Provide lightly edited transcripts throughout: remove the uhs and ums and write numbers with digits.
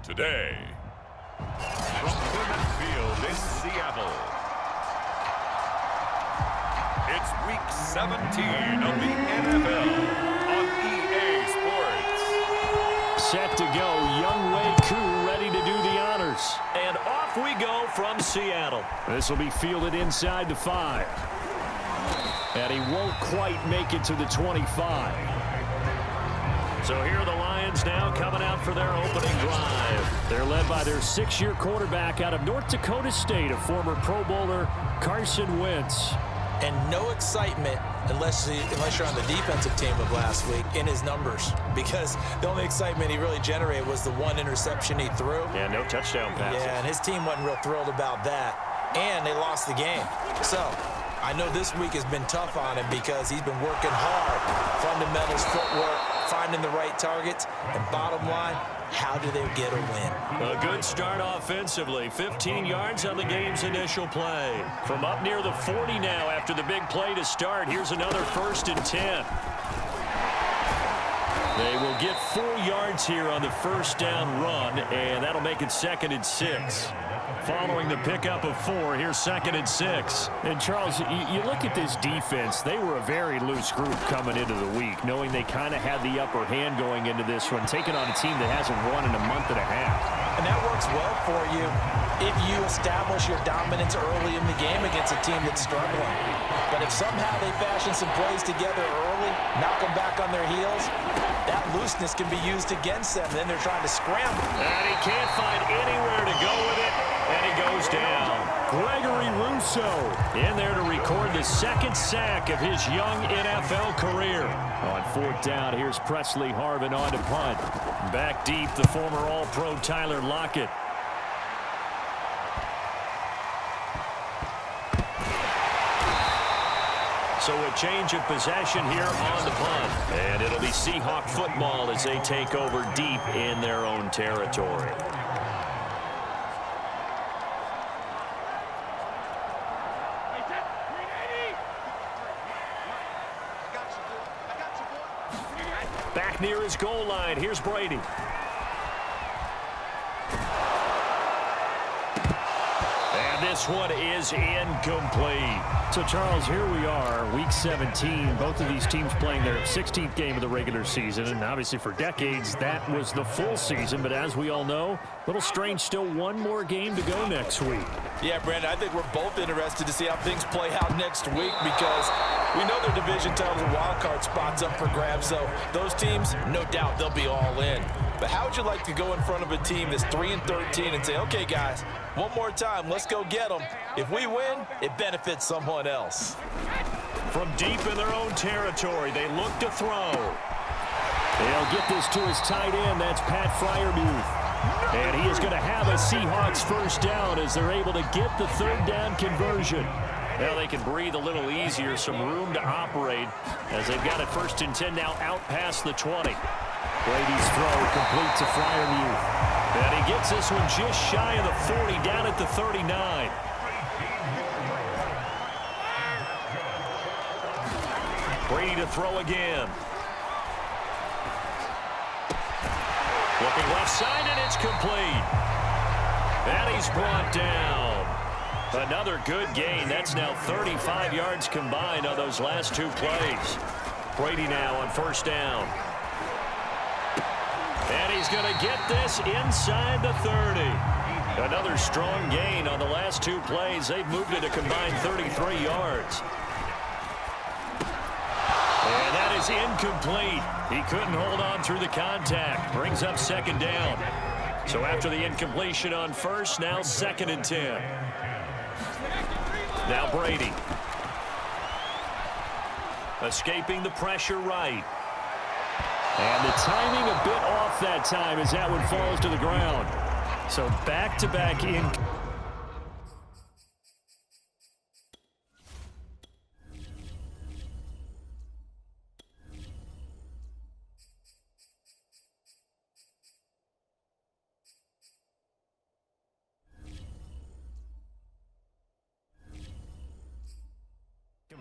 Today, from Plymouth Field in Seattle, it's Week 17 of the NFL on EA Sports. Set to go, Young Wei Koo ready to do the honors. And off we go from Seattle. This will be fielded inside the 5. And he won't quite make it to the 25. So here are the Lions now coming out for their opening drive. They're led by their 6-year quarterback out of North Dakota State, a former Pro Bowler, Carson Wentz. And no excitement unless you're on the defensive team of last week in his numbers, because the only excitement he really generated was the one interception he threw. Yeah, no touchdown passes. Yeah, and his team wasn't real thrilled about that, and they lost the game. So I know this week has been tough on him because he's been working hard. Fundamentals, footwork, finding the right targets, and bottom line, how do they get a win? A good start offensively. 15 yards on the game's initial play. From up near the 40 now after the big play to start. Here's another 1st and 10. They will get 4 yards here on the first down run, and that'll make it 2nd and 6. Following the pickup of 4, here's 2nd and 6. And, Charles, you look at this defense, they were a very loose group coming into the week, knowing they kind of had the upper hand going into this one, taking on a team that hasn't won in a month and a half. And that works well for you if you establish your dominance early in the game against a team that's struggling. But if somehow they fashion some plays together early, knock them back on their heels, that looseness can be used against them. Then they're trying to scramble. And he can't find anywhere to go with it. And he goes down. Gregory Rousseau in there to record the 2nd sack of his young NFL career. On 4th down, here's Presley Harvin on to punt. Back deep, the former All-Pro Tyler Lockett. So a change of possession here on the punt. And it'll be Seahawk football as they take over deep in their own territory. Back near his goal line. Here's Brady. And this one is incomplete. So, Charles, here we are, Week 17. Both of these teams playing their 16th game of the regular season. And obviously for decades, that was the full season. But as we all know, a little strange, still one more game to go next week. Yeah, Brandon, I think we're both interested to see how things play out next week because we know their division titles and wild card spots up for grabs. So those teams, no doubt, they'll be all in. But how would you like to go in front of a team that's 3-13 and say, okay, guys, one more time, let's go get them. If we win, it benefits someone else. From deep in their own territory, they look to throw. They'll get this to his tight end. That's Pat Freiermuth. And he is going to have a Seahawks first down as they're able to get the 3rd down conversion. Now they can breathe a little easier, some room to operate as they've got it 1st and 10 now out past the 20. Brady's throw complete to Freiermuth. And he gets this one just shy of the 40, down at the 39. Brady to throw again. Looking left side, and it's complete. And he's brought down. Another good gain. That's now 35 yards combined on those last two plays. Brady now on first down. And he's going to get this inside the 30. Another strong gain on the last two plays. They've moved it a combined 33 yards. And that is incomplete. He couldn't hold on through the contact. Brings up second down. So after the incompletion on first, now 2nd and 10. Now Brady. Escaping the pressure right. And the timing a bit off that time as that one falls to the ground. So back-to-back in.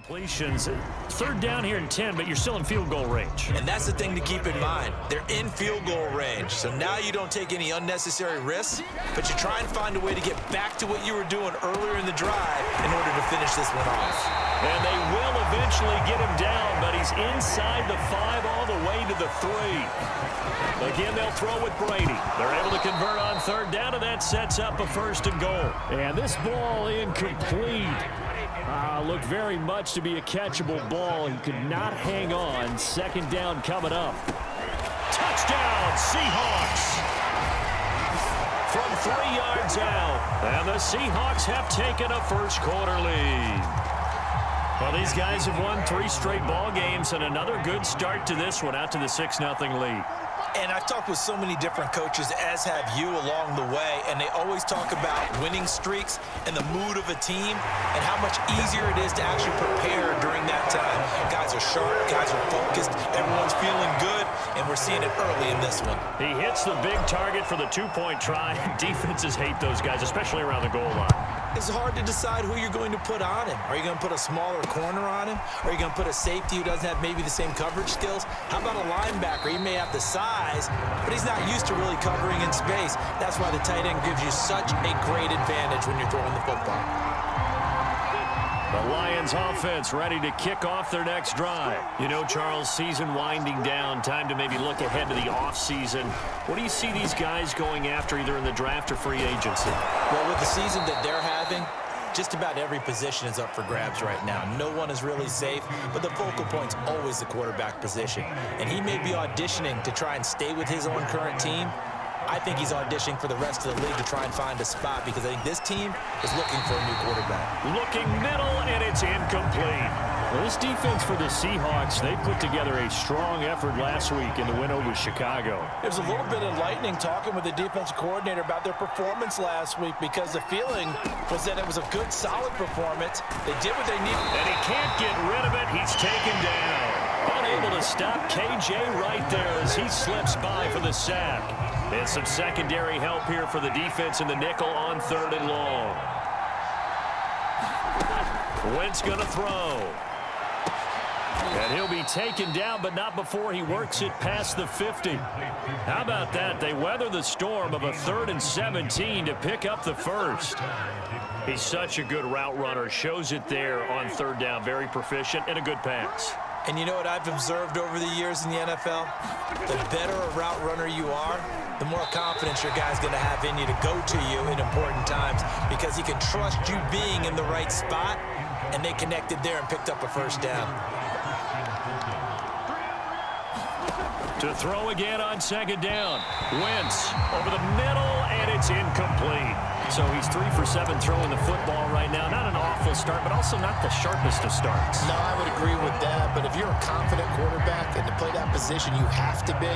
Completions. Third down here in 10, but you're still in field goal range. And that's the thing to keep in mind. They're in field goal range. So now you don't take any unnecessary risks, but you try and find a way to get back to what you were doing earlier in the drive in order to finish this one off. And they will eventually get him down, but he's inside the 5 all the way to the 3. Again, they'll throw with Brady. They're able to convert on third down, and that sets up a 1st and goal. And this ball incomplete. Looked very much to be a catchable ball. He could not hang on. 2nd down coming up. Touchdown, Seahawks! From 3 yards out. And the Seahawks have taken a first quarter lead. Well, these guys have won 3 straight ball games, and another good start to this one, out to the 6-0 lead. And I've talked with so many different coaches, as have you, along the way, and they always talk about winning streaks and the mood of a team and how much easier it is to actually prepare during that time. Guys are sharp, guys are focused, everyone's feeling good, and we're seeing it early in this one. He hits the big target for the 2-point try. Defenses hate those guys, especially around the goal line. It's hard to decide who you're going to put on him. Are you going to put a smaller corner on him? Are you going to put a safety who doesn't have maybe the same coverage skills? How about a linebacker? He may have the size, but he's not used to really covering in space. That's why the tight end gives you such a great advantage when you're throwing the football. The Lions offense ready to kick off their next drive. You know, Charles, season winding down, time to maybe look ahead to the offseason. What do you see these guys going after, either in the draft or free agency? Well, with the season that they're having, just about every position is up for grabs right now. No one is really safe, but the focal point's always the quarterback position. And he may be auditioning to try and stay with his own current team. I think he's auditioning for the rest of the league to try and find a spot, because I think this team is looking for a new quarterback. Looking middle, and it's incomplete. Well, this defense for the Seahawks, they put together a strong effort last week in the win over Chicago. There's a little bit enlightening talking with the defensive coordinator about their performance last week, because the feeling was that it was a good, solid performance. They did what they needed. And he can't get rid of it. He's taken down. Unable to stop KJ right there as he slips by for the sack. And some secondary help here for the defense in the nickel on 3rd and long. Wentz going to throw. And he'll be taken down, but not before he works it past the 50. How about that? They weather the storm of a 3rd and 17 to pick up the first. He's such a good route runner. Shows it there on 3rd down. Very proficient and a good pass. And you know what I've observed over the years in the NFL? The better a route runner you are, the more confidence your guy's going to have in you to go to you in important times, because he can trust you being in the right spot, and they connected there and picked up a first down. To throw again on 2nd down. Wentz over the middle, and it's incomplete. So he's 3 for 7 throwing the football right now. Not an awful start, but also not the sharpest of starts. No, I would agree with that. But if you're a confident quarterback and to play that position, you have to be.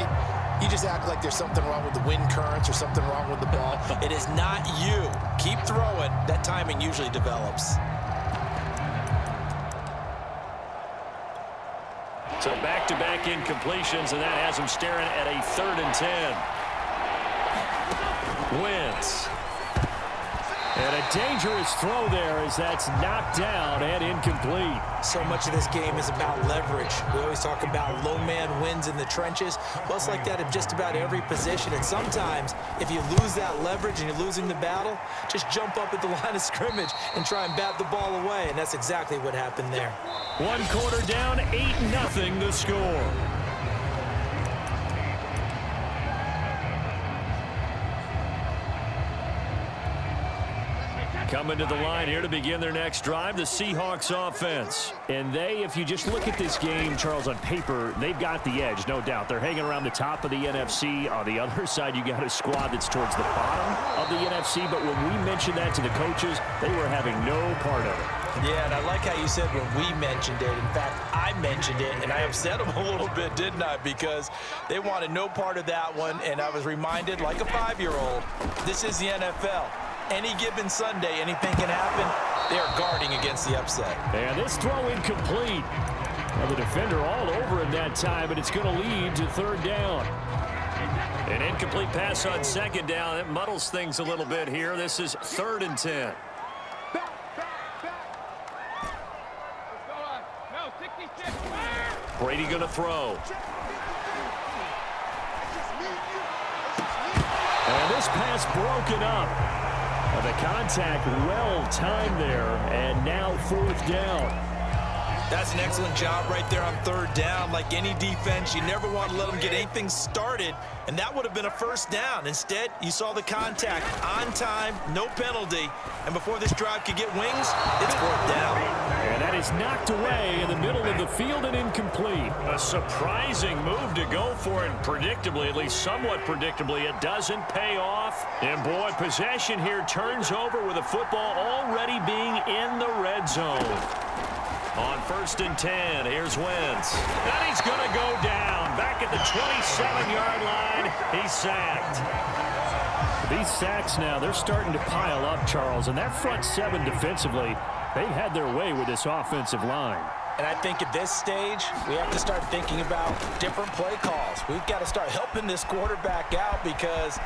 You just act like there's something wrong with the wind currents or something wrong with the ball. It is not you. Keep throwing. That timing usually develops. So back-to-back incompletions, and that has him staring at a 3rd and 10. Wentz. And a dangerous throw there as that's knocked down and incomplete. So much of this game is about leverage. We always talk about low man wins in the trenches. Well, it's like that in just about every position. And sometimes, if you lose that leverage and you're losing the battle, just jump up at the line of scrimmage and try and bat the ball away. And that's exactly what happened there. 1 quarter down, 8-0 the score. Coming to the line here to begin their next drive, the Seahawks offense. And they, if you just look at this game, Charles, on paper, they've got the edge, no doubt. They're hanging around the top of the NFC. On the other side, you got a squad that's towards the bottom of the NFC. But when we mentioned that to the coaches, they were having no part of it. Yeah, and I like how you said when we mentioned it. In fact, I mentioned it, and I upset them a little bit, didn't I? Because they wanted no part of that one, and I was reminded, like a 5-year-old, this is the NFL. Any given Sunday, anything can happen. They are guarding against the upset. And this throw incomplete. Well, the defender all over him that time, but it's going to lead to 3rd down. An incomplete pass on 2nd down. It muddles things a little bit here. This is 3rd and 10. Brady going to throw. And this pass broken up. The contact well timed there, and now 4th down. That's an excellent job right there on 3rd down. Like any defense, you never want to let them get anything started, and that would have been a 1st down. Instead, you saw the contact on time, no penalty, and before this drive could get wings, it's 4th down. And that is knocked away in the middle of the field and incomplete. A surprising move to go for it, predictably, at least somewhat predictably, it doesn't pay off. And boy, possession here turns over with the football already being in the red zone. On 1st and 10, here's Wentz. And he's going to go down. Back at the 27-yard line, he's sacked. These sacks now, they're starting to pile up, Charles. And that front 7 defensively, they've had their way with this offensive line. And I think at this stage, we have to start thinking about different play calls. We've got to start helping this quarterback out because...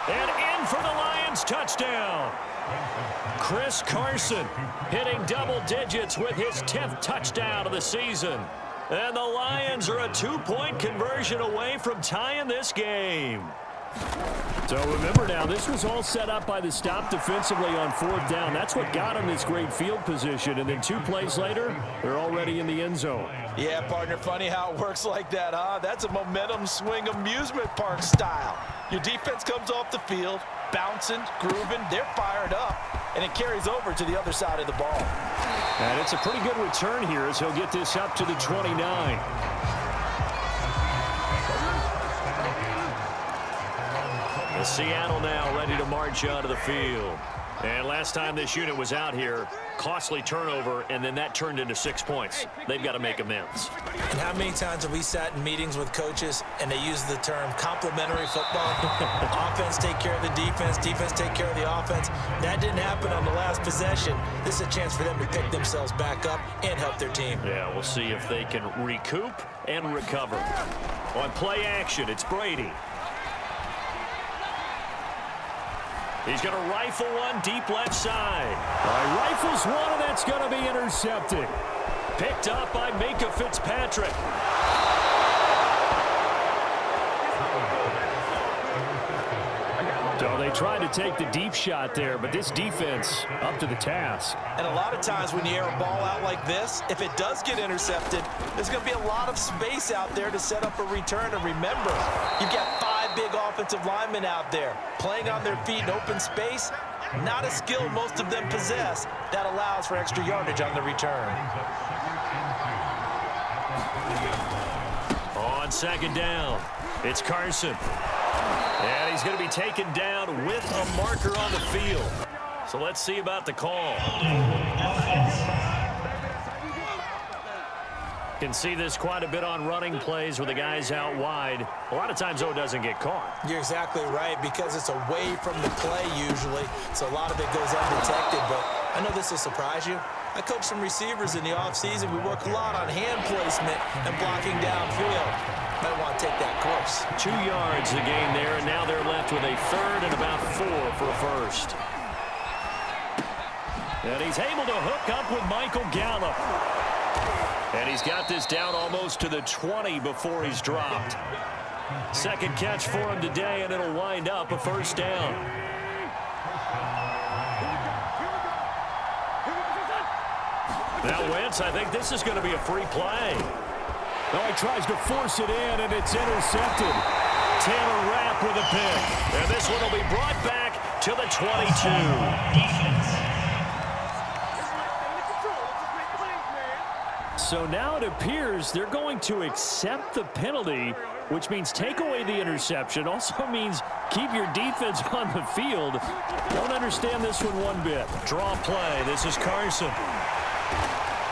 And in for the Lions, touchdown. Chris Carson hitting double digits with his 10th touchdown of the season. And the Lions are a 2-point conversion away from tying this game. So remember now, this was all set up by the stop defensively on 4th down. That's what got them this great field position. And then 2 plays later, they're already in the end zone. Yeah, partner, funny how it works like that, huh? That's a momentum swing amusement park style. Your defense comes off the field, bouncing, grooving, they're fired up, and it carries over to the other side of the ball. And it's a pretty good return here as he'll get this up to the 29. Seattle now ready to march onto the field. And last time this unit was out here, costly turnover, and then that turned into 6 points. They've got to make amends. And how many times have we sat in meetings with coaches and they use the term complementary football? Offense take care of the defense, defense take care of the offense. That didn't happen on the last possession. This is a chance for them to pick themselves back up and help their team. Yeah, we'll see if they can recoup and recover. On play action, it's Brady. He's going to rifle one deep left side. Rifles one, and that's going to be intercepted. Picked up by Minka Fitzpatrick. So they tried to take the deep shot there, but this defense up to the task. And a lot of times when you air a ball out like this, if it does get intercepted, there's going to be a lot of space out there to set up a return. And remember, you've got 5 big offensive linemen out there playing on their feet in open space. Not a skill most of them possess that allows for extra yardage on the return. On 2nd down, it's Carson. And he's going to be taken down with a marker on the field. So let's see about the call. Can see this quite a bit on running plays with the guys out wide. A lot of times, though, it doesn't get caught. You're exactly right, because it's away from the play usually, so a lot of it goes undetected. But I know this will surprise you. I coach some receivers in the offseason. We work a lot on hand placement and blocking downfield. might want to take that course. 2 yards the gain there, and now they're left with a third and about 4 for a first. And he's able to hook up with Michael Gallup. And he's got this down almost to the 20 before he's dropped. Second catch for him today, and it'll wind up a first down. Now Wentz, I think this is going to be a free play. Oh, he tries to force it in, and it's intercepted. Taylor Rapp with a pick. And this one will be brought back to the 22. So now it appears they're going to accept the penalty, which means take away the interception. Also means keep your defense on the field. Don't understand this one bit. Draw play. This is Carson.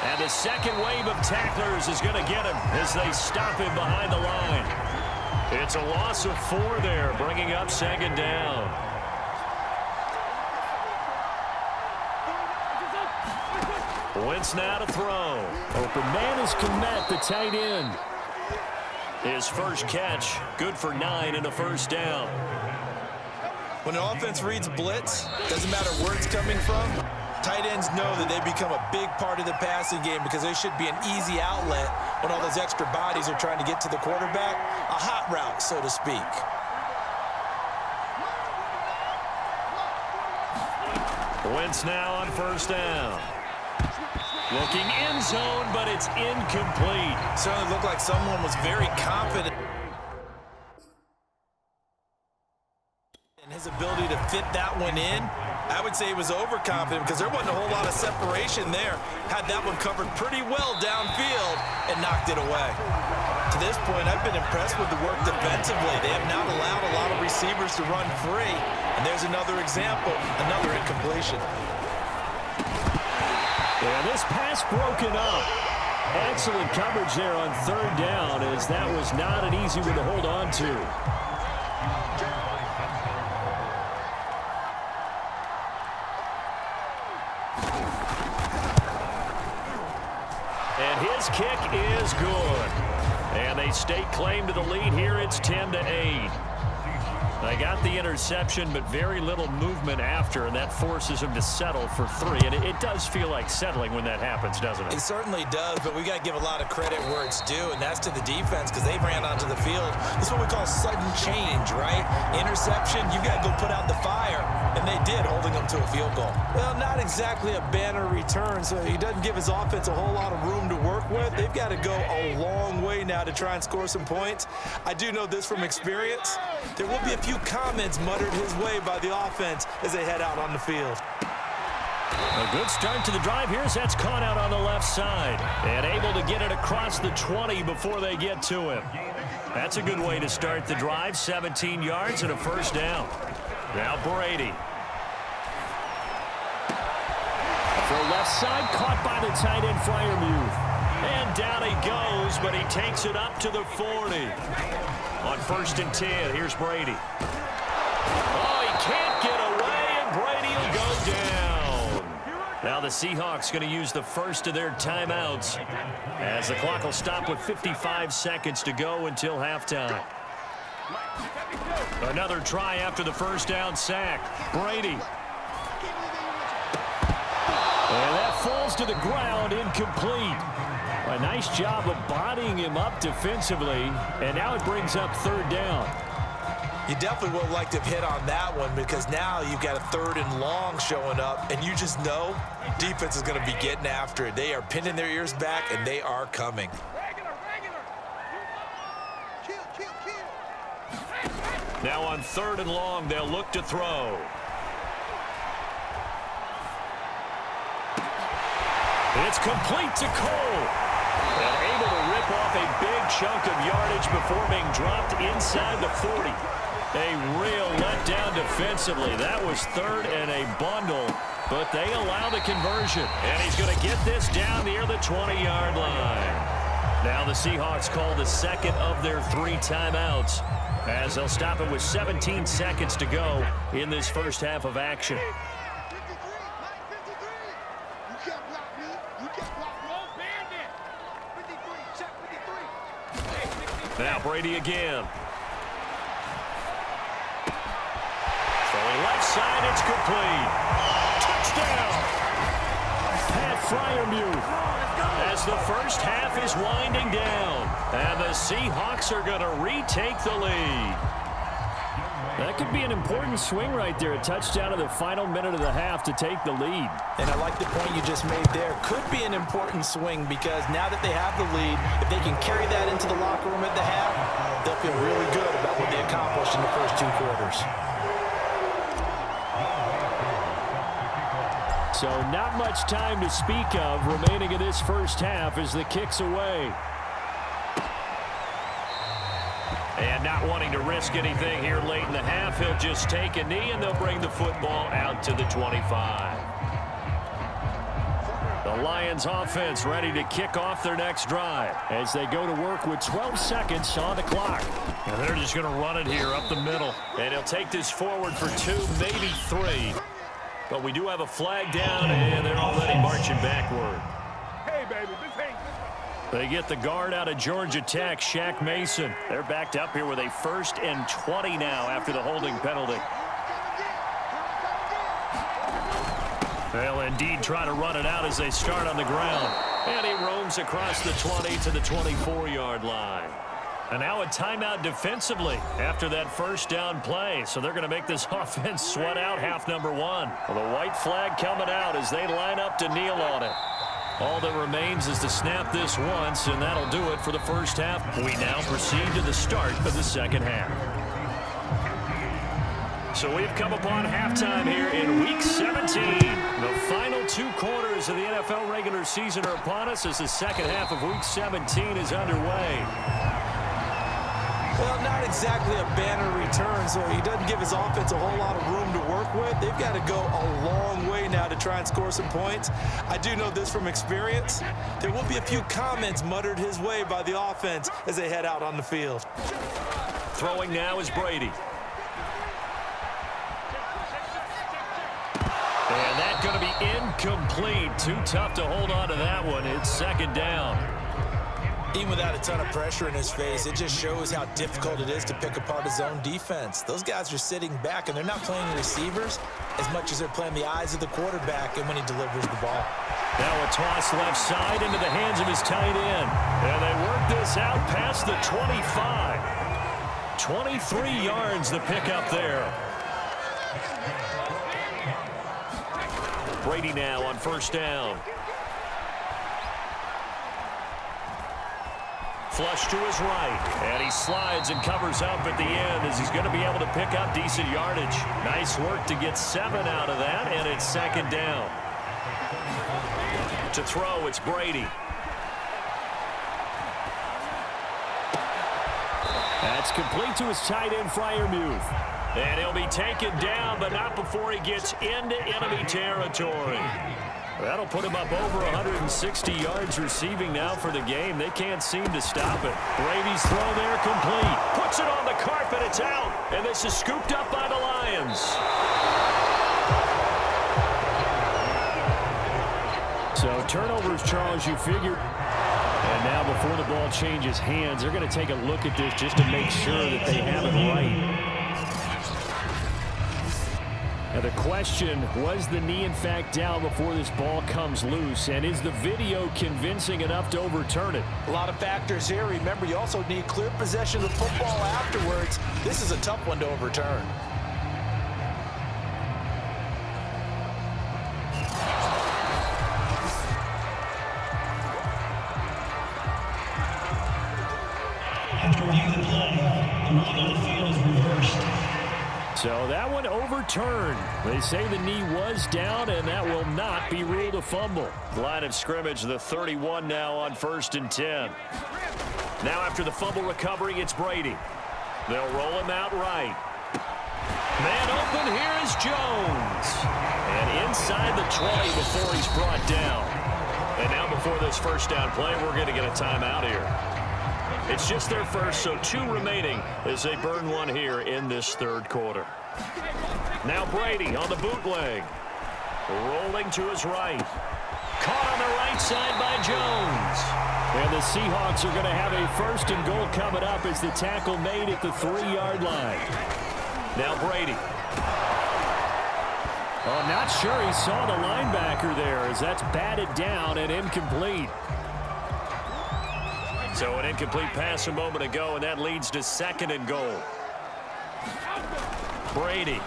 And the second wave of tacklers is going to get him as they stop him behind the line. It's a loss of 4 there, bringing up second down. Wentz now to throw. Open man is Cant, the tight end. His first catch, good for 9 and a first down. When an offense reads blitz, doesn't matter where it's coming from, tight ends know that they become a big part of the passing game because they should be an easy outlet when all those extra bodies are trying to get to the quarterback. A hot route, so to speak. Wentz now on first down. Looking end zone, but it's incomplete. Certainly looked like someone was very confident in his ability to fit that one in. I would say he was overconfident because there wasn't a whole lot of separation there. Had that one covered pretty well downfield and knocked it away. To this point, I've been impressed with the work defensively. They have not allowed a lot of receivers to run free. And there's another example, another incompletion. And this pass broken up. Excellent coverage there on third down, as that was not an easy one to hold on to. And his kick is good. And they stake claim to the lead here. It's 10-8. They got the interception, but very little movement after, and that forces them to settle for 3. And it does feel like settling when that happens, doesn't it? It certainly does, but we got to give a lot of credit where it's due, and that's to the defense because they ran onto the field. This is what we call sudden change, right? Interception, you got to go put out the fire, and they did, holding them to a field goal. Well, not exactly a banner return, so he doesn't give his offense a whole lot of room to work with. They've got to go a long way now to try and score some points. I do know this from experience. There will be a few comments muttered his way by the offense as they head out on the field. A good start to the drive. Here's that's caught out on the left side and able to get it across the 20 before they get to him. That's a good way to start the drive. 17 yards and a first down. Now Brady. Throw left side, caught by the tight end Freiermuth. And down he goes, but he takes it up to the 40. On 1st and 10, here's Brady. Oh, he can't get away, and Brady will go down. Now the Seahawks going to use the first of their timeouts as the clock will stop with 55 seconds to go until halftime. Another try after the first down sack. Brady. And that falls to the ground, incomplete. A nice job of bodying him up defensively, and now it brings up third down. You definitely would have liked to have hit on that one because now you've got a 3rd and long showing up, and you just know defense is going to be getting after it. They are pinning their ears back, and they are coming. Now on 3rd and long, they'll look to throw. It's complete to Cole. And able to rip off a big chunk of yardage before being dropped inside the 40. A real letdown defensively. That was 3rd and a bundle, but they allow the conversion. And he's going to get this down near the 20-yard line. Now the Seahawks call the second of their 3 timeouts as they'll stop it with 17 seconds to go in this first half of action. Now Brady again. Throwing left side, it's complete. Touchdown! Pat Freiermuth. As the first half is winding down, and the Seahawks are going to retake the lead. That could be an important swing right there. A touchdown in the final minute of the half to take the lead. And I like the point you just made there. Could be an important swing because now that they have the lead, if they can carry that into the locker room at the half, they'll feel really good about what they accomplished in the first 2 quarters. So not much time to speak of remaining in this first half as the kick's away. And not wanting to risk anything here late in the half, he'll just take a knee and they'll bring the football out to the 25. The Lions offense ready to kick off their next drive as they go to work with 12 seconds on the clock. And they're just going to run it here up the middle. And he'll take this forward for 2, maybe 3. But we do have a flag down, and they're already marching backward. Hey, baby, this ain't... They get the guard out of Georgia Tech, Shaq Mason. They're backed up here with a 1st and 20 now after the holding penalty. They'll indeed try to run it out as they start on the ground. And he roams across the 20 to the 24-yard line. And now a timeout defensively after that first down play. So they're going to make this offense sweat out half number 1. Well, the white flag coming out as they line up to kneel on it. All that remains is to snap this once, and that'll do it for the first half. We now proceed to the start of the second half. So we've come upon halftime here in Week 17. The final 2 quarters of the NFL regular season are upon us as the second half of Week 17 is underway. Well, not exactly a banner return, so he doesn't give his offense a whole lot of room to work with. They've got to go a long way now to try and score some points. I do know this from experience. There will be a few comments muttered his way by the offense as they head out on the field. Throwing now is Brady. And that's going to be incomplete. Too tough to hold on to that one. It's second down. Even without a ton of pressure in his face, it just shows how difficult it is to pick apart his own defense. Those guys are sitting back, and they're not playing receivers as much as they're playing the eyes of the quarterback and when he delivers the ball. Now a toss left side into the hands of his tight end. And they work this out past the 25. 23 yards the pickup there. Brady now on first down. Flush to his right, and he slides and covers up at the end as he's going to be able to pick up decent yardage. Nice work to get 7 out of that, and it's second down. To throw, it's Brady. That's complete to his tight end, Freiermuth. And he'll be taken down, but not before he gets into enemy territory. That'll put him up over 160 yards receiving now for the game. They can't seem to stop it. Brady's throw there complete. Puts it on the carpet. It's out. And this is scooped up by the Lions. So turnovers, Charles, you figured. And now before the ball changes hands, they're going to take a look at this just to make sure that they have it right. Now the question, was the knee in fact down before this ball comes loose? And is the video convincing enough to overturn it? A lot of factors here. Remember, you also need clear possession of the football afterwards. This is a tough one to overturn. After reviewing the play, the ruling on the field is reversed. So that one overturned. They say the knee was down, and that will not be ruled a fumble. Line of scrimmage, the 31 now on 1st and 10. Now after the fumble recovery, it's Brady. They'll roll him out right. Man open, here is Jones. And inside the 20 before he's brought down. And now before this first down play, we're going to get a timeout here. It's just their first, so 2 remaining as they burn one here in this third quarter. Now Brady on the bootleg. Rolling to his right. Caught on the right side by Jones. And the Seahawks are going to have a 1st and goal coming up as the tackle made at the 3-yard line. Now Brady. Oh, I'm not sure he saw the linebacker there as that's batted down and incomplete. So an incomplete pass a moment ago, and that leads to 2nd and goal. Brady.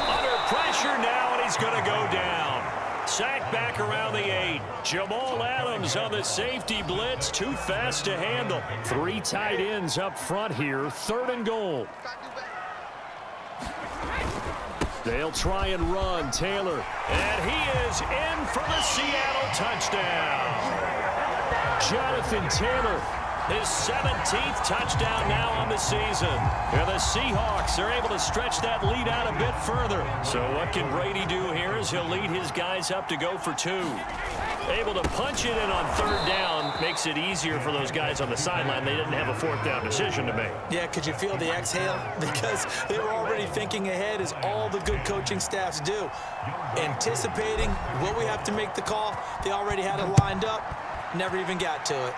Under pressure now, and he's going to go down. Sacked back around the 8. Jamal Adams on the safety blitz. Too fast to handle. 3 tight ends up front here. 3rd and goal. They'll try and run. Taylor. And he is in for the Seattle touchdown. Jonathan Taylor. His 17th touchdown now on the season. And the Seahawks are able to stretch that lead out a bit further. So what can Brady do here is he'll lead his guys up to go for 2. Able to punch it in on 3rd down makes it easier for those guys on the sideline. They didn't have a 4th down decision to make. Yeah, could you feel the exhale? Because they were already thinking ahead, as all the good coaching staffs do. Anticipating, will we have to make the call? They already had it lined up. Never even got to it.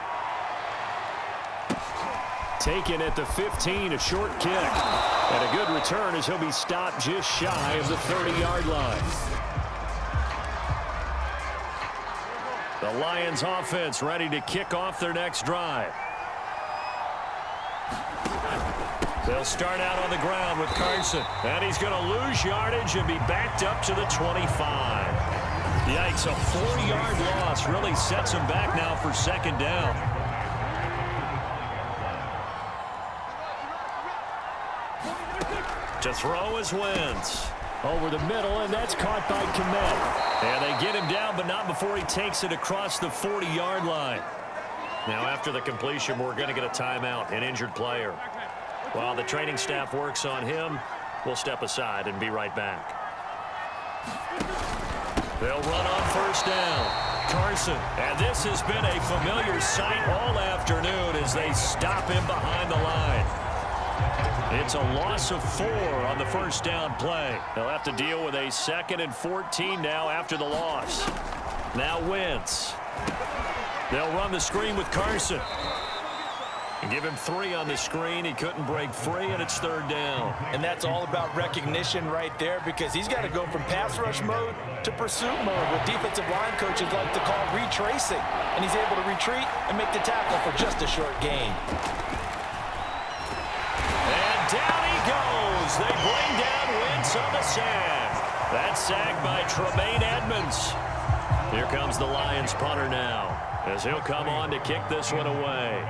Taken at the 15, a short kick. And a good return as he'll be stopped just shy of the 30-yard line. The Lions offense ready to kick off their next drive. They'll start out on the ground with Carson. And he's going to lose yardage and be backed up to the 25. Yikes, a 4-yard loss really sets him back now for 2nd down. To throw is Wentz. Over the middle, and that's caught by Cant. And they get him down, but not before he takes it across the 40-yard line. Now, after the completion, we're going to get a timeout, an injured player. While the training staff works on him, we'll step aside and be right back. They'll run on 1st down. Carson. And this has been a familiar sight all afternoon as they stop him behind the line. It's a loss of 4 on the 1st down play. They'll have to deal with a 2nd and 14 now after the loss. Now Wentz. They'll run the screen with Carson. And give him 3 on the screen. He couldn't break free, and it's 3rd down. And that's all about recognition right there, because he's got to go from pass rush mode to pursuit mode, what defensive line coaches like to call retracing. And he's able to retreat and make the tackle for just a short gain. Down he goes. They bring down Wentz on the sack. That's sacked by Tremaine Edmonds. Here comes the Lions punter now, as he'll come on to kick this one away.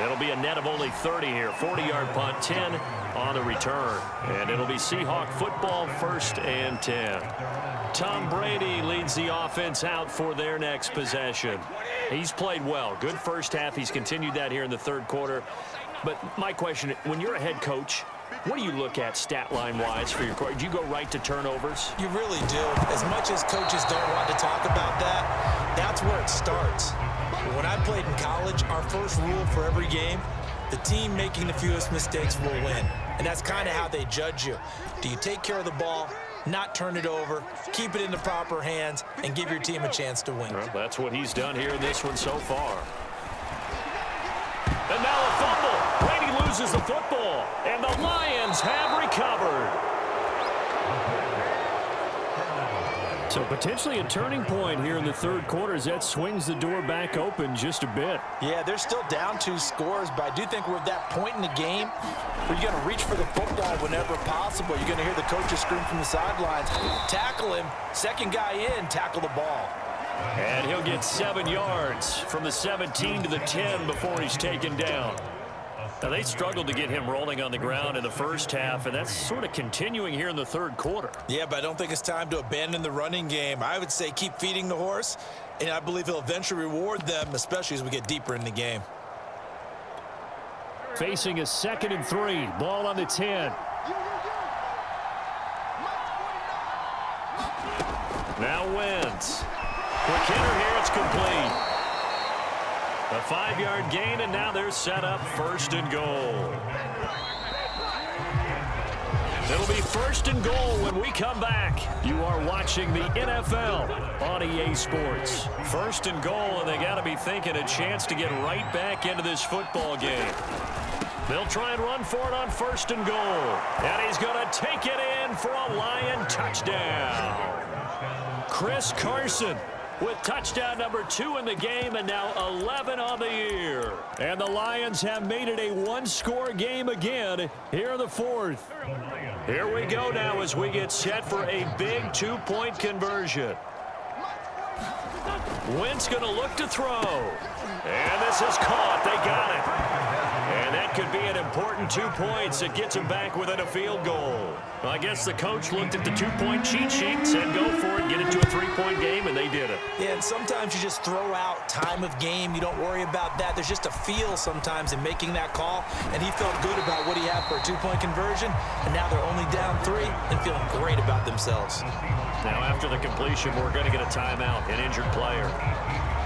It'll be a net of only 30 here. 40-yard punt, 10 on the return. And it'll be Seahawk football, 1st and 10. Tom Brady leads the offense out for their next possession. He's played well. Good first half. He's continued that here in the 3rd quarter. But my question, when you're a head coach, what do you look at stat line-wise for your coach? Do you go right to turnovers? You really do. As much as coaches don't want to talk about that, that's where it starts. When I played in college, our first rule for every game, the team making the fewest mistakes will win. And that's kind of how they judge you. Do you take care of the ball, not turn it over, keep it in the proper hands, and give your team a chance to win? Well, that's what he's done here in this one so far. And now a fumble. Brady loses the football, and the Lions have recovered. So potentially a turning point here in the 3rd quarter as that swings the door back open just a bit. Yeah, they're still down 2 scores, but I do think we're at that point in the game where you're going to reach for the football whenever possible. You're going to hear the coaches scream from the sidelines, tackle him, 2nd guy in, tackle the ball. And he'll get 7 yards from the 17 to the 10 before he's taken down. Now, they struggled to get him rolling on the ground in the first half, and that's sort of continuing here in the 3rd quarter. Yeah, but I don't think it's time to abandon the running game. I would say keep feeding the horse, and I believe he'll eventually reward them, especially as we get deeper in the game. Facing a 2nd and 3. Ball on the 10. Now Wentz. Quick hitter here, it's complete. A 5-yard gain, and now they're set up 1st and goal. It'll be 1st and goal when we come back. You are watching the NFL on EA Sports. 1st and goal, and they got to be thinking a chance to get right back into this football game. They'll try and run for it on 1st and goal. And he's going to take it in for a Lion touchdown. Chris Carson with touchdown number 2 in the game, and now 11 on the year. And the Lions have made it a one-score game again here in the 4th. Here we go now as we get set for a big 2-point conversion. Wentz going to look to throw. And this is caught. They got it. And that could be an important 2 points. It gets him back within a field goal. Well, I guess the coach looked at the 2-point cheat sheet, said go for it, get it to a 3-point game, and they did it. Yeah, and sometimes you just throw out time of game. You don't worry about that. There's just a feel sometimes in making that call, and he felt good about what he had for a 2-point conversion, and now they're only down 3 and feeling great about themselves. Now, after the completion, we're going to get a timeout, an injured player.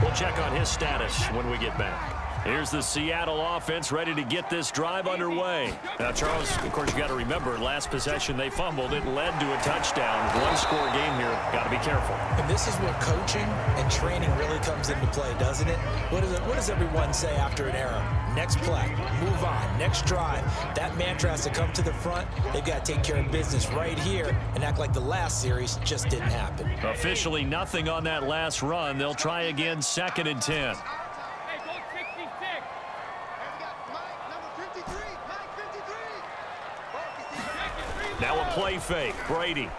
We'll check on his status when we get back. Here's the Seattle offense ready to get this drive underway. Now, Charles, of course, you got to remember, last possession they fumbled. It led to a touchdown. One-score game here. Got to be careful. And this is where coaching and training really comes into play, doesn't it? What does everyone say after an error? Next play, move on, next drive. That mantra has to come to the front. They've got to take care of business right here and act like the last series just didn't happen. Officially nothing on that last run. They'll try again, 2nd and 10. Now a play fake. Brady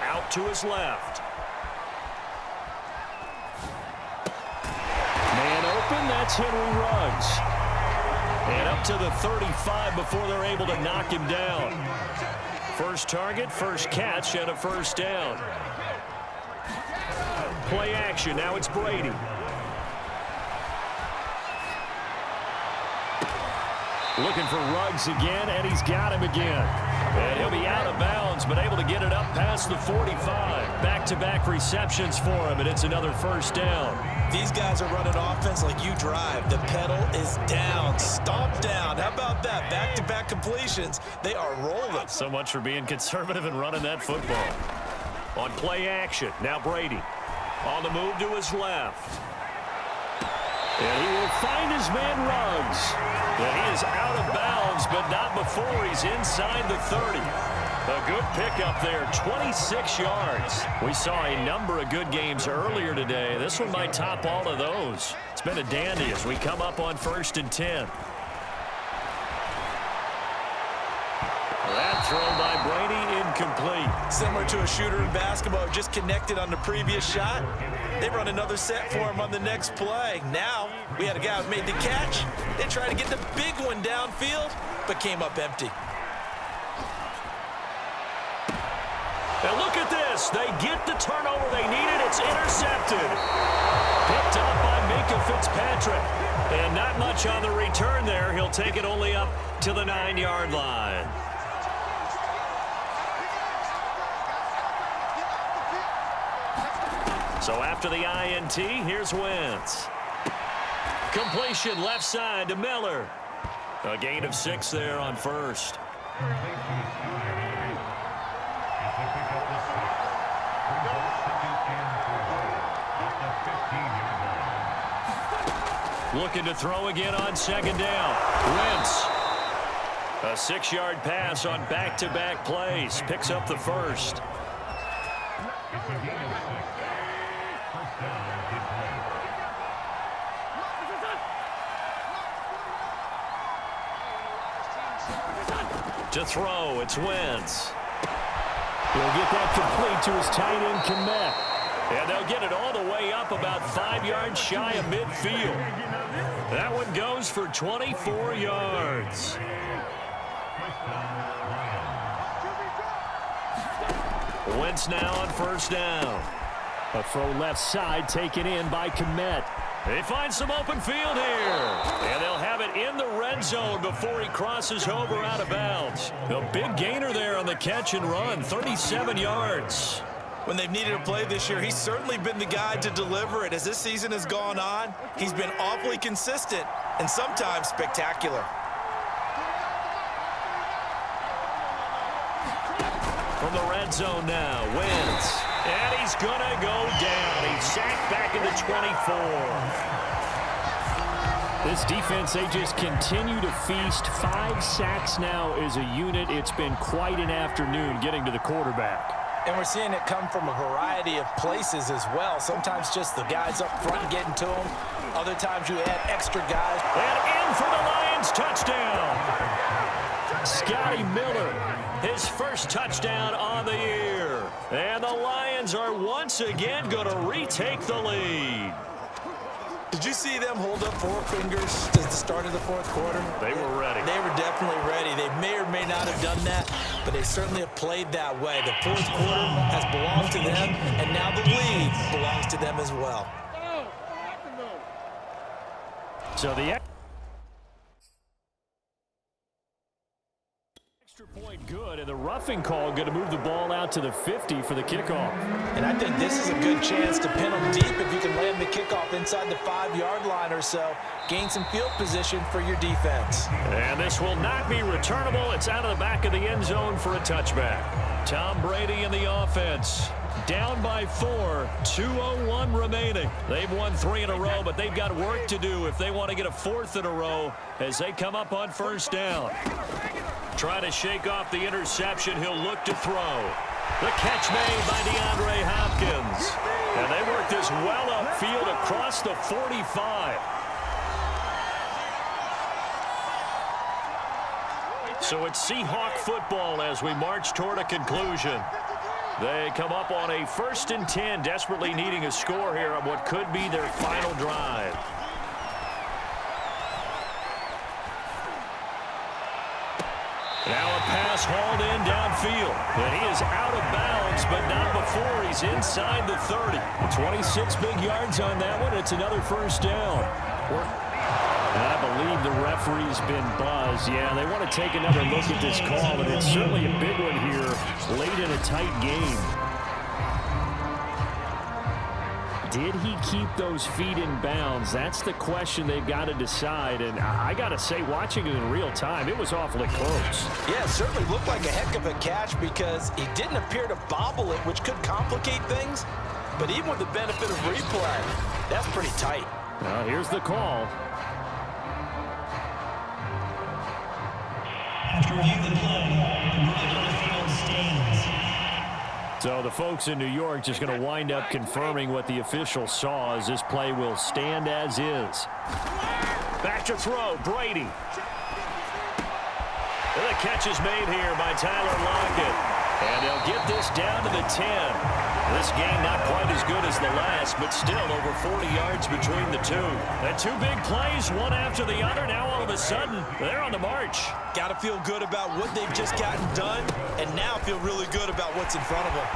out to his left. Man open, that's Henry Ruggs. And up to the 35 before they're able to knock him down. First target, first catch, and a first down. Play action. Now it's Brady. Looking for Ruggs again, and he's got him again. And he'll be out of bounds, but able to get it up past the 45. Back-to-back receptions for him, and it's another first down. These guys are running offense like you drive. The pedal is down, stomp down. How about that? Back-to-back completions. They are rolling. So much for being conservative and running that football. On play action, now Brady. On the move to his left. And he will find his man Ruggs. And he is out of bounds, but not before he's inside the 30. A good pickup there, 26 yards. We saw a number of good games earlier today. This one might top all of those. It's been a dandy as we come up on 1st and 10. That throw by Brady incomplete. Similar to a shooter in basketball, just connected on the previous shot. They run another set for him on the next play. Now, we had a guy who made the catch. They tried to get the big one downfield, but came up empty. And look at this. They get the turnover they needed. It's intercepted. Picked up by Minka Fitzpatrick. And not much on the return there. He'll take it only up to the 9-yard line. So after the INT, here's Wentz. Completion left side to Miller. A gain of 6 there on first. Looking to throw again on 2nd down. Wentz. A 6-yard pass on back-to-back plays. Picks up the first. To throw, it's Wentz. He'll get that complete to his tight end, Kmet. And they'll get it all the way up about 5 yards shy of midfield. That one goes for 24 yards. Wentz now on 1st down. A throw left side taken in by Kmet. They find some open field here. And they'll have it in the red zone before he crosses over out of bounds. A big gainer there on the catch and run, 37 yards. When they've needed a play this year, he's certainly been the guy to deliver it. As this season has gone on, he's been awfully consistent and sometimes spectacular. from the red zone now. Wins. And he's going to go down. He's sacked back into 24. This defense, they just continue to feast. 5 sacks now as a unit. It's been quite an afternoon getting to the quarterback. And we're seeing it come from a variety of places as well. Sometimes just the guys up front getting to them. Other times you add extra guys. And in for the Lions touchdown. Scotty Miller, his first touchdown on the year. And the Lions are once again going to retake the lead. Did you see them hold up 4 fingers at the start of the fourth quarter? They were ready. They were definitely ready. They may or may not have done that, but they certainly have played that way. The fourth quarter has belonged to them, and now the lead belongs to them as well. So the extra point good, and the roughing call going to move the ball out to the 50 for the kickoff. And I think this is a good chance to pin them deep if you can land the kickoff inside the 5-yard line or so. Gain some field position for your defense. And this will not be returnable. It's out of the back of the end zone for a touchback. Tom Brady in the offense. Down by 4, 2:01 remaining. They've won 3 in a row, but they've got work to do if they want to get a 4th in a row as they come up on first down. Trying to shake off the interception. He'll look to throw. The catch made by DeAndre Hopkins. And they work this well upfield across the 45. So it's Seahawk football as we march toward a conclusion. They come up on a 1st and 10, desperately needing a score here on what could be their final drive. Now a pass hauled in downfield. And he is out of bounds, but not before he's inside the 30. 26 big yards on that one. It's another first down. And I believe the referee's been buzzed. Yeah, they want to take another look at this call, and it's certainly a big one here late in a tight game. Did he keep those feet in bounds? That's the question they've got to decide. And I got to say, watching it in real time, it was awfully close. Yeah, it certainly looked like a heck of a catch because he didn't appear to bobble it, which could complicate things. But even with the benefit of replay, that's pretty tight. Now, here's the call. After reviewing the play, the ruling on the field stands. So the folks in New York just going to wind up confirming what the official saw as this play will stand as is. Back to throw, Brady. And the catch is made here by Tyler Lockett. And they'll get this down to the 10. This game not quite as good as the last, but still over 40 yards between the two. And 2 big plays, one after the other. Now all of a sudden, they're on the march. Got to feel good about what they've just gotten done, and now feel really good about what's in front of them.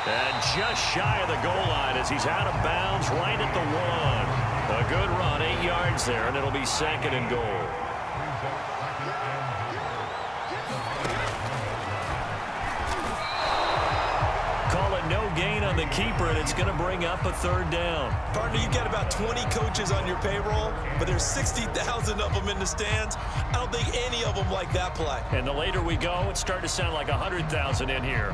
And just shy of the goal line as he's out of bounds right at the 1. A good run, 8 yards there, and it'll be 2nd and goal. No gain on the keeper, and it's going to bring up a 3rd down. Partner, you got about 20 coaches on your payroll, but there's 60,000 of them in the stands. I don't think any of them like that play. And the later we go, it's starting to sound like 100,000 in here.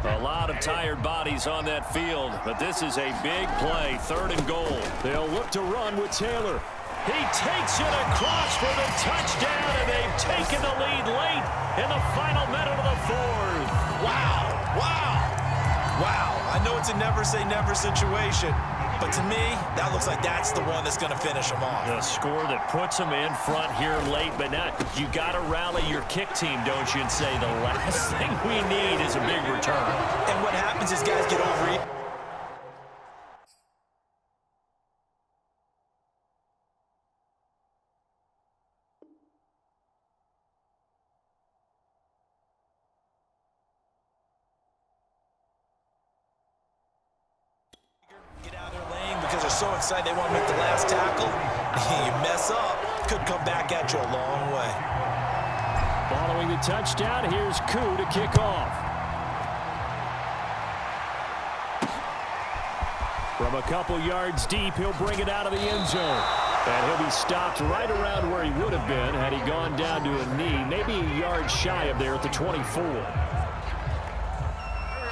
A lot of tired bodies on that field, but this is a big play, 3rd and goal. They'll look to run with Taylor. He takes it across for the touchdown, and they've taken the lead late in the final minute of the 4th. Wow, wow, wow. I know it's a never-say-never situation, but to me, that looks like that's the one that's going to finish them off. The score that puts them in front here late, but not. You got to rally your kick team, don't you, and say the last thing we need is a big return. And what happens is guys get overeaten. Get out of their lane because they're so excited they want to make the last tackle. You mess up, could come back at you a long way. Following the touchdown, here's Koo to kick off. From a couple yards deep, he'll bring it out of the end zone. And he'll be stopped right around where he would have been had he gone down to a knee, maybe a yard shy of there at the 24.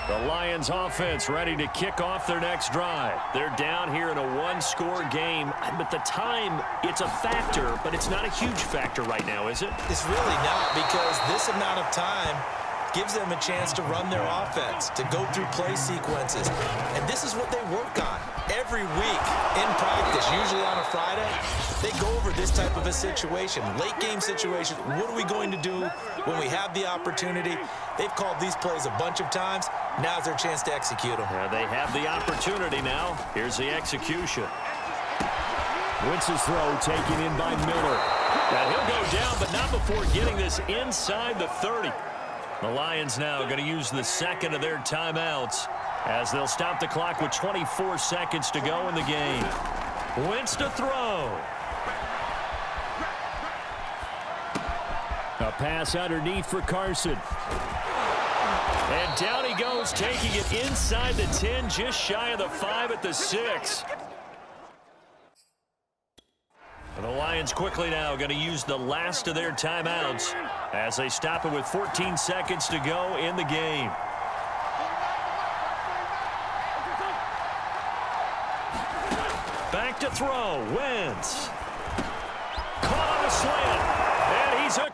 The Lions offense ready to kick off their next drive. They're down here in a one-score game. But the time, it's a factor, but it's not a huge factor right now, is it? It's really not, because this amount of time gives them a chance to run their offense, to go through play sequences. And this is what they work on every week in practice, usually on a Friday. They go over this type of a situation, late game situation. What are we going to do when we have the opportunity? They've called these plays a bunch of times. Now's their chance to execute them. Yeah, they have the opportunity now. Here's the execution. Wentz's throw taken in by Miller. And he'll go down, but not before getting this inside the 30. The Lions now going to use the second of their timeouts as they'll stop the clock with 24 seconds to go in the game. Wentz to throw. A pass underneath for Carson. And down he goes, taking it inside the 10, just shy of the 5 at the 6. And the Lions quickly now going to use the last of their timeouts as they stop it with 14 seconds to go in the game. Back to throw. Wentz. Caught on a slant. And he's hooked.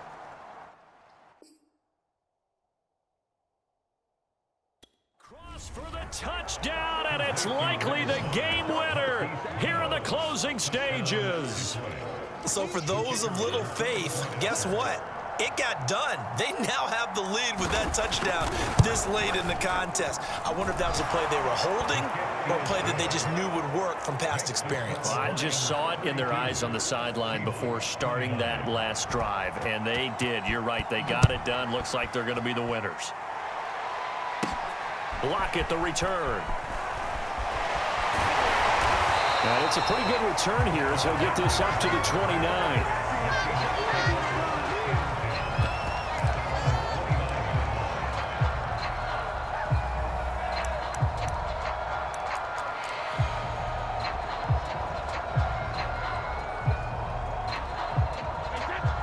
Cross for the touchdown, and it's likely the game winner here in the closing stages. So for those of little faith, guess what? It got done. They now have the lead with that touchdown this late in the contest. I wonder if that was a play they were holding or a play that they just knew would work from past experience. Well, I just saw it in their eyes on the sideline before starting that last drive, and they did. You're right. They got it done. Looks like they're going to be the winners. Block it, the return. And it's a pretty good return here as he'll get this up to the 29.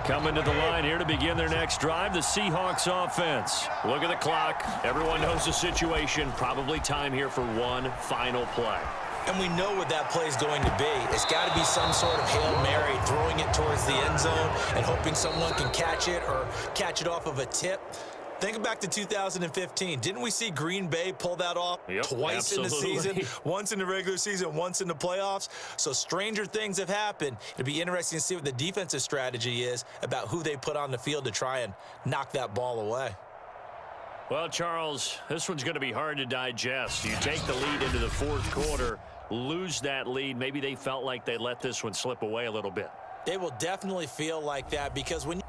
Coming to the line here to begin their next drive, the Seahawks offense. Look at the clock. Everyone knows the situation. Probably time here for one final play. And we know what that play is going to be. It's got to be some sort of Hail Mary, throwing it towards the end zone and hoping someone can catch it or catch it off of a tip. Think back to 2015. Didn't we see Green Bay pull that off twice in the season? Once in the regular season, once in the playoffs. So stranger things have happened. It'll be interesting to see what the defensive strategy is about who they put on the field to try and knock that ball away. Well, Charles, this one's going to be hard to digest. You take the lead into the fourth quarter, lose that lead. Maybe they felt like they let this one slip away a little bit. They will definitely feel like that because when